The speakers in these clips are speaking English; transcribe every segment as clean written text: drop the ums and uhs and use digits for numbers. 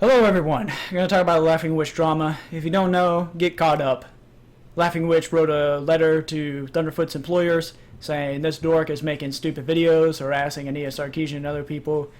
Hello everyone, I'm going to talk about Laughing Witch drama. If you don't know, get caught up. Laughing Witch wrote a letter to Thunderfoot's employers saying this dork is making stupid videos, harassing Ania Sarkeesian and other people.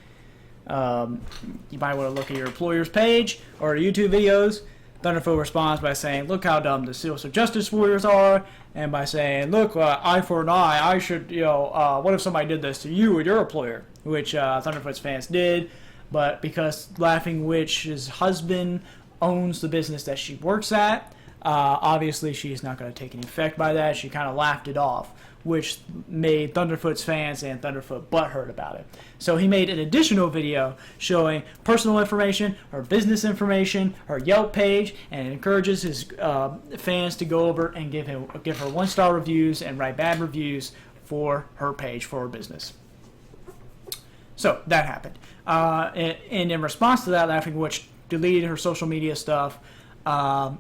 You might want to look at your employer's page or YouTube videos. Thunderfoot responds by saying, look how dumb the social justice warriors are, and by saying, look, eye for an eye, I should, what if somebody did this to you or your employer? Which Thunderfoot's fans did. But because Laughing Witch's husband owns the business that she works at, obviously she's not going to take any effect by that. She kind of laughed it off, which made Thunderfoot's fans and Thunderfoot butthurt about it. So he made an additional video showing personal information, her business information, her Yelp page, and it encourages his fans to go over and give her 1-star reviews and write bad reviews for her page, for her business. So that happened. And in response to that, Laughing Witch deleted her social media stuff,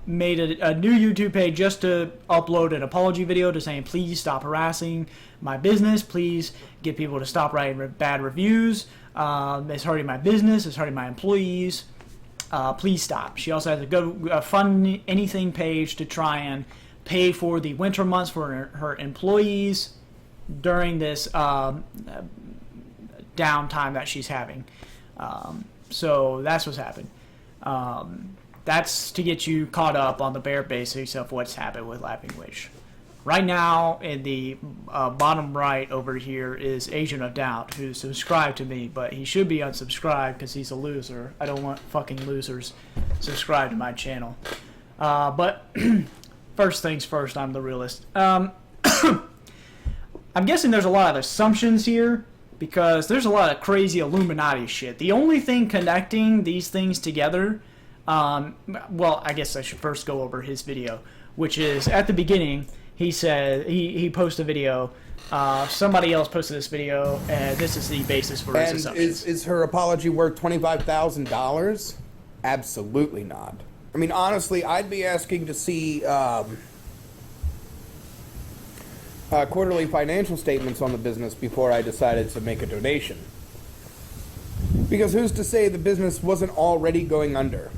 made a new YouTube page just to upload an apology video to saying, please stop harassing my business. Please get people to stop writing bad reviews. It's hurting my business. It's hurting my employees. Please stop. She also has a good Fund Anything page to try and pay for the winter months for her employees during this downtime that she's having. So that's what's happened. That's to get you caught up on the bare basics of what's happened with Laughing Witch. Right now, in the bottom right over here is Agent of Doubt, who's subscribed to me, but he should be unsubscribed because he's a loser. I don't want fucking losers subscribed to my channel. But first things first, I'm the realist. I'm guessing there's a lot of assumptions here, because there's a lot of crazy Illuminati shit. The only thing connecting these things together, well, I guess I should first go over his video, which is at the beginning, he said, he posted a video, somebody else posted this video, and this is the basis for his assumptions. Is her apology worth $25,000? Absolutely not. I mean, honestly, I'd be asking to see quarterly financial statements on the business before I decided to make a donation. Because who's to say the business wasn't already going under?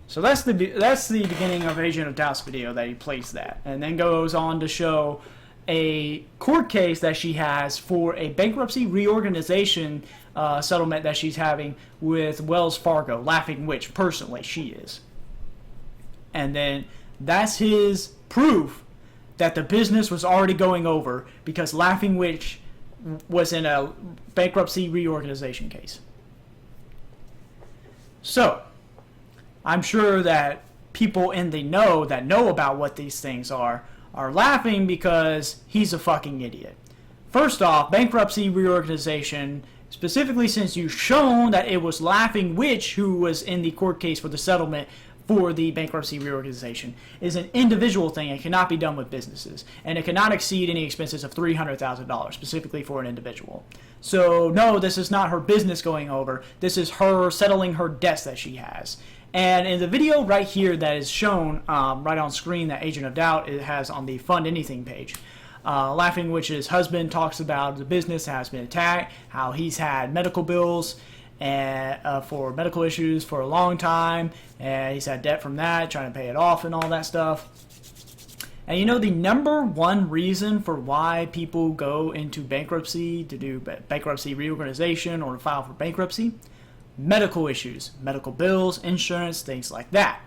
So that's the beginning of Agent of Doubt's video that he plays that, and then goes on to show a court case that she has for a bankruptcy reorganization settlement that she's having with Wells Fargo. Laughing Witch, personally, she is. And then that's his proof that the business was already going over because Laughing Witch was in a bankruptcy reorganization case. So, I'm sure that people in the know that know about what these things are laughing because he's a fucking idiot. First off, bankruptcy reorganization, specifically since you've shown that it was Laughing Witch who was in the court case for the settlement for the bankruptcy reorganization, is an individual thing and cannot be done with businesses, and it cannot exceed any expenses of $300,000 specifically for an individual. So no, this is not her business going over, this is her settling her debts that she has. And in the video right here that is shown right on screen that Agent of Doubt it has on the Fund Anything page, Laughing Witch's husband talks about the business that has been attacked, how he's had medical bills and for medical issues for a long time, and he's had debt from that, trying to pay it off and all that stuff. And you know, the number one reason for why people go into bankruptcy to do bankruptcy reorganization or to file for bankruptcy? Medical issues, medical bills, insurance, things like that.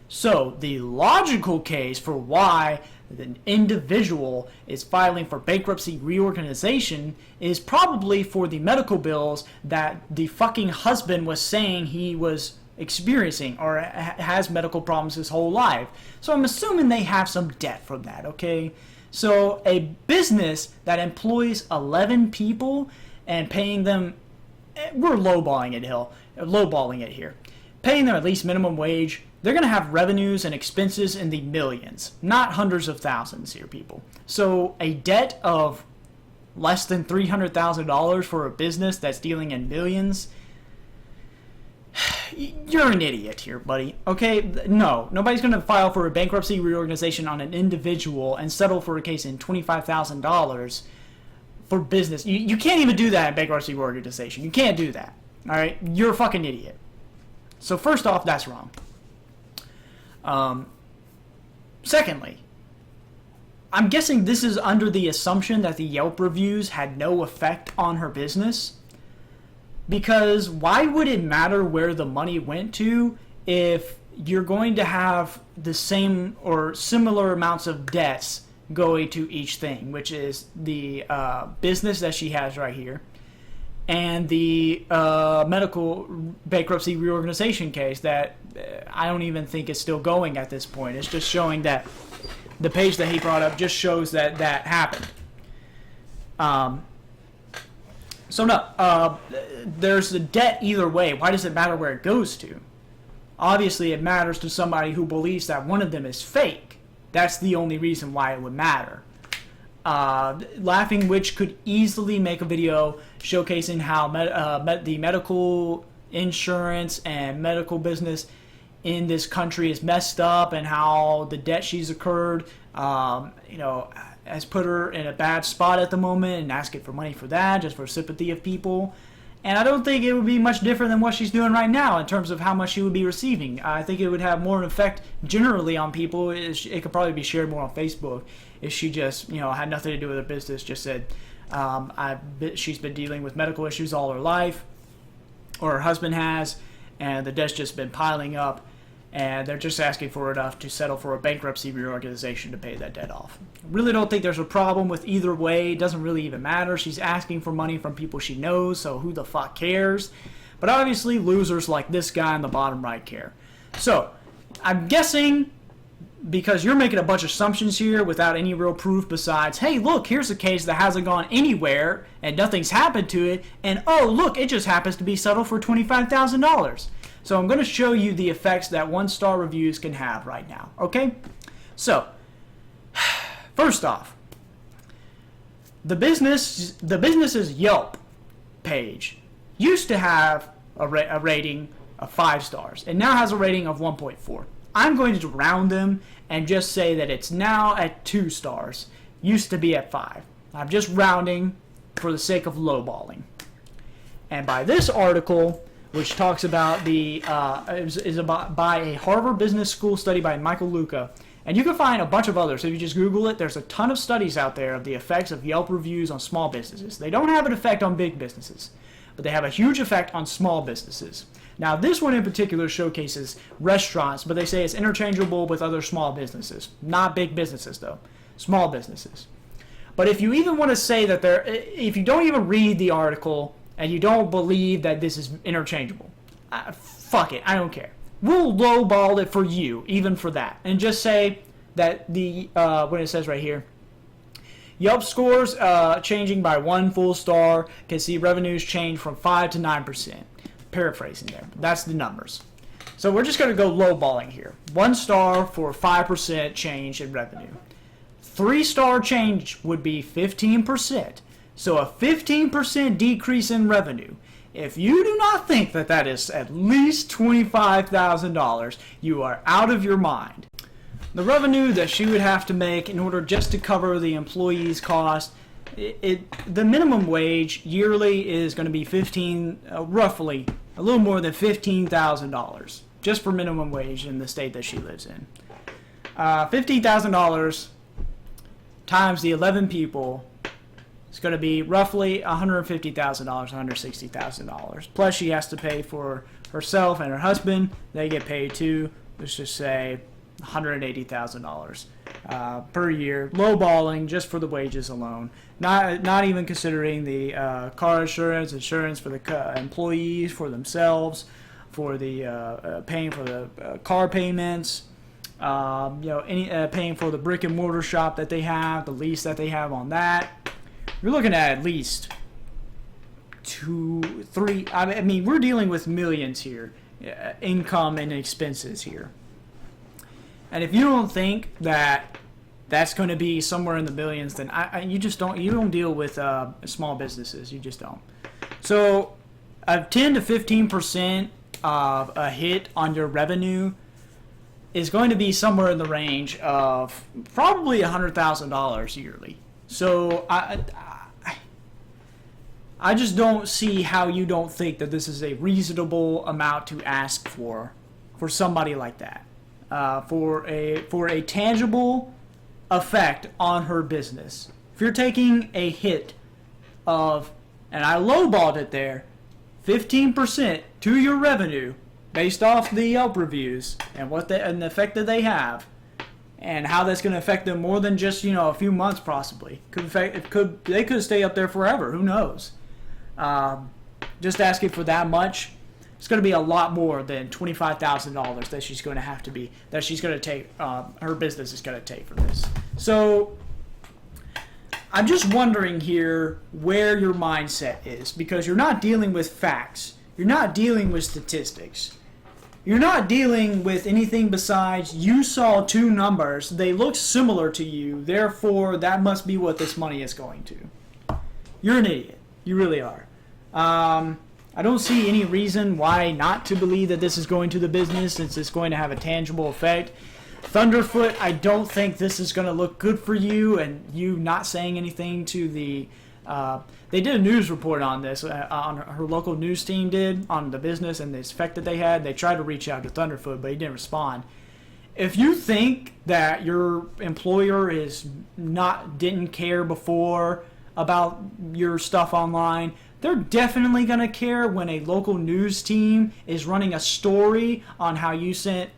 So the logical case for why an individual is filing for bankruptcy reorganization is probably for the medical bills that the fucking husband was saying he was experiencing or has medical problems his whole life. So I'm assuming they have some debt from that, okay? So a business that employs 11 people and paying them, we're lowballing it here, paying them at least minimum wage, they're going to have revenues and expenses in the millions, not hundreds of thousands here, people. So a debt of less than $300,000 for a business that's dealing in millions, you're an idiot here, buddy. Okay? No, nobody's going to file for a bankruptcy reorganization on an individual and settle for a case in $25,000 for business. You can't even do that in bankruptcy reorganization. You can't do that. All right? You're a fucking idiot. So first off, that's wrong. Secondly, I'm guessing this is under the assumption that the Yelp reviews had no effect on her business. Because why would it matter where the money went to if you're going to have the same or similar amounts of debts going to each thing, which is the business that she has right here and the medical bankruptcy reorganization case that I don't even think is still going at this point. It's just showing that the page that he brought up just shows that that happened. So no, there's a debt either way. Why does it matter where it goes to? Obviously, it matters to somebody who believes that one of them is fake. That's the only reason why it would matter. Laughing Witch could easily make a video showcasing how the medical insurance and medical business in this country is messed up and how the debt she's incurred, has put her in a bad spot at the moment and asking for money for that, just for sympathy of people. And I don't think it would be much different than what she's doing right now in terms of how much she would be receiving. I think it would have more effect generally on people. It could probably be shared more on Facebook if she just, had nothing to do with her business, just said she's been dealing with medical issues all her life, or her husband has, and the debt's just been piling up, and they're just asking for enough to settle for a bankruptcy reorganization to pay that debt off. Really don't think there's a problem with either way. It doesn't really even matter. She's asking for money from people she knows, so who the fuck cares? But obviously losers like this guy in the bottom right care. So, I'm guessing, because you're making a bunch of assumptions here without any real proof besides, hey, look, here's a case that hasn't gone anywhere and nothing's happened to it, and oh, look, it just happens to be settled for $25,000. So I'm going to show you the effects that one-star reviews can have right now, okay? So, first off, the business's Yelp page used to have a rating of 5 stars. It now has a rating of 1.4. I'm going to round them and just say that it's now at 2 stars. Used to be at 5. I'm just rounding for the sake of lowballing. And by this article, which talks about is about by a Harvard Business School study by Michael Luca. And you can find a bunch of others. If you just Google it, there's a ton of studies out there of the effects of Yelp reviews on small businesses. They don't have an effect on big businesses, but they have a huge effect on small businesses. Now, this one in particular showcases restaurants, but they say it's interchangeable with other small businesses. Not big businesses, though. Small businesses. But if you even want to say that if you don't even read the article and you don't believe that this is interchangeable, fuck it, I don't care. We'll lowball it for you, even for that. And just say that when it says right here, Yelp scores changing by 1 full star can see revenues change from 5 to 9%. Paraphrasing there. That's the numbers. So we're just going to go lowballing here. 1 star for 5% change in revenue. 3-star change would be 15%. So a 15% decrease in revenue. If you do not think that that is at least $25,000, you are out of your mind. The revenue that she would have to make in order just to cover the employees' cost, the minimum wage yearly is going to be roughly a little more than $15,000 just for minimum wage in the state that she lives in. $15,000 times the 11 people. It's going to be roughly $150,000, $160,000. Plus, she has to pay for herself and her husband. They get paid too. Let's just say $180,000 per year. Lowballing just for the wages alone. Not even considering the car insurance for the employees, for themselves, for the paying for the car payments. Paying for the brick and mortar shop that they have, the lease that they have on that. You're looking at least 2, 3. I mean, we're dealing with millions here, income and expenses here. And if you don't think that that's going to be somewhere in the millions, then you just don't. You don't deal with small businesses. You just don't. So, a 10 to 15% of a hit on your revenue is going to be somewhere in the range of probably $100,000 yearly. So I just don't see how you don't think that this is a reasonable amount to ask for somebody like that, for a tangible effect on her business. If you're taking a hit of, and I lowballed it there, 15% to your revenue based off the Yelp reviews and the effect that they have, and how that's going to affect them more than just a few months possibly. They could stay up there forever. Who knows? Just asking for that much, it's going to be a lot more than $25,000 that she's going to take. Her business is going to take for this. So I'm just wondering here where your mindset is, because you're not dealing with facts. You're not dealing with statistics. You're not dealing with anything besides you saw two numbers. They look similar to you. Therefore, that must be what this money is going to. You're an idiot. You really are. I don't see any reason why not to believe that this is going to the business, since it's going to have a tangible effect. Thunderfoot, I don't think this is going to look good for you, and you not saying anything to the... they did a news report on this, on her local news team did, on the business and the effect that they had. They tried to reach out to Thunderfoot, but he didn't respond. If you think that your employer didn't care before about your stuff online, they're definitely going to care when a local news team is running a story on how you sent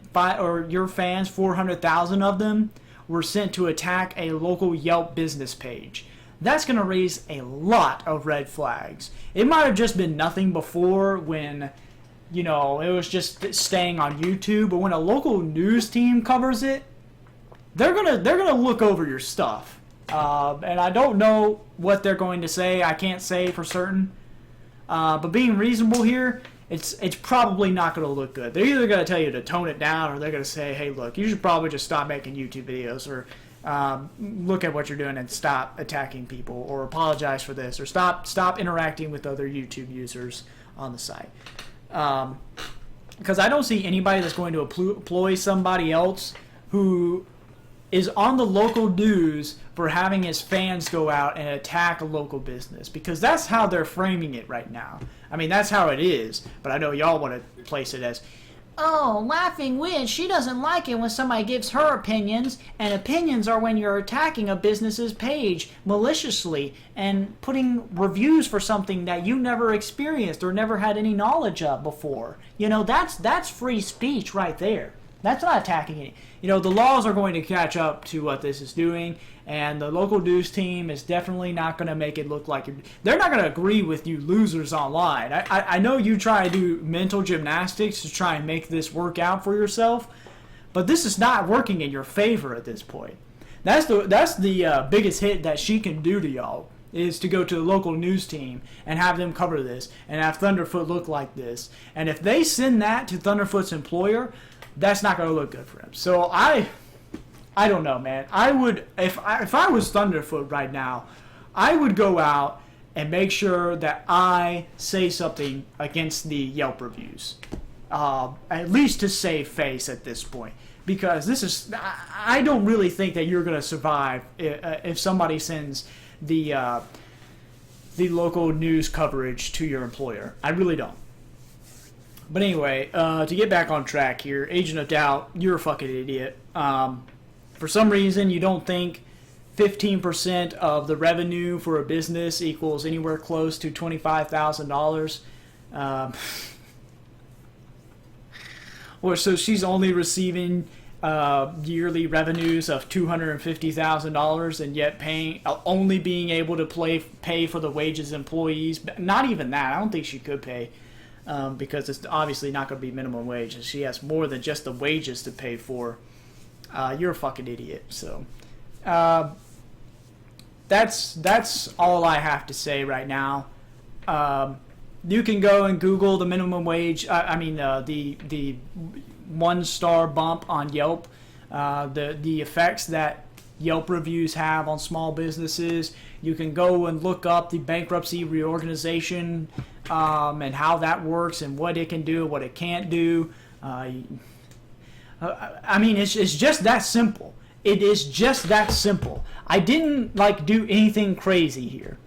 your fans, 400,000 of them, were sent to attack a local Yelp business page. That's going to raise a lot of red flags. It might have just been nothing before when, it was just staying on YouTube, but when a local news team covers it, they're gonna look over your stuff. And I don't know what they're going to say. I can't say for certain. But being reasonable here, it's probably not going to look good. They're either going to tell you to tone it down, or they're going to say, hey, look, you should probably just stop making YouTube videos, or look at what you're doing and stop attacking people, or apologize for this, or stop interacting with other YouTube users on the site. Because I don't see anybody that's going to employ somebody else who is on the local news for having his fans go out and attack a local business, because that's how they're framing it right now. I mean, that's how it is, but I know y'all want to place it as, oh, Laughing Witch, she doesn't like it when somebody gives her opinions, and opinions are when you're attacking a business's page maliciously and putting reviews for something that you never experienced or never had any knowledge of before. That's free speech right there. That's not attacking it. The laws are going to catch up to what this is doing, and the local news team is definitely not going to make it look like they're not going to agree with you losers online. I know you try to do mental gymnastics to try and make this work out for yourself, but this is not working in your favor at this point. That's the biggest hit that she can do to y'all, is to go to the local news team and have them cover this and have Thunderfoot look like this. And if they send that to Thunderfoot's employer, that's not going to look good for him. So I don't know, man. I would, if I was Thunderfoot right now, I would go out and make sure that I say something against the Yelp reviews, at least to save face at this point, because I don't really think that you're going to survive if somebody sends the local news coverage to your employer. I really don't. But anyway, to get back on track here, Agent of Doubt, you're a fucking idiot. For some reason, you don't think 15% of the revenue for a business equals anywhere close to $25,000. Or so she's only receiving yearly revenues of $250,000, and yet only being able to pay for the wages of employees. Not even that. I don't think she could pay. Because it's obviously not going to be minimum wage, and she has more than just the wages to pay for. You're a fucking idiot. So that's all I have to say right now. You can go and Google the minimum wage. The 1-star bump on Yelp. The effects that Yelp reviews have on small businesses. You can go and look up the bankruptcy reorganization and how that works and what it can do, what it can't do. It's just that simple. It is just that simple. I didn't do anything crazy here.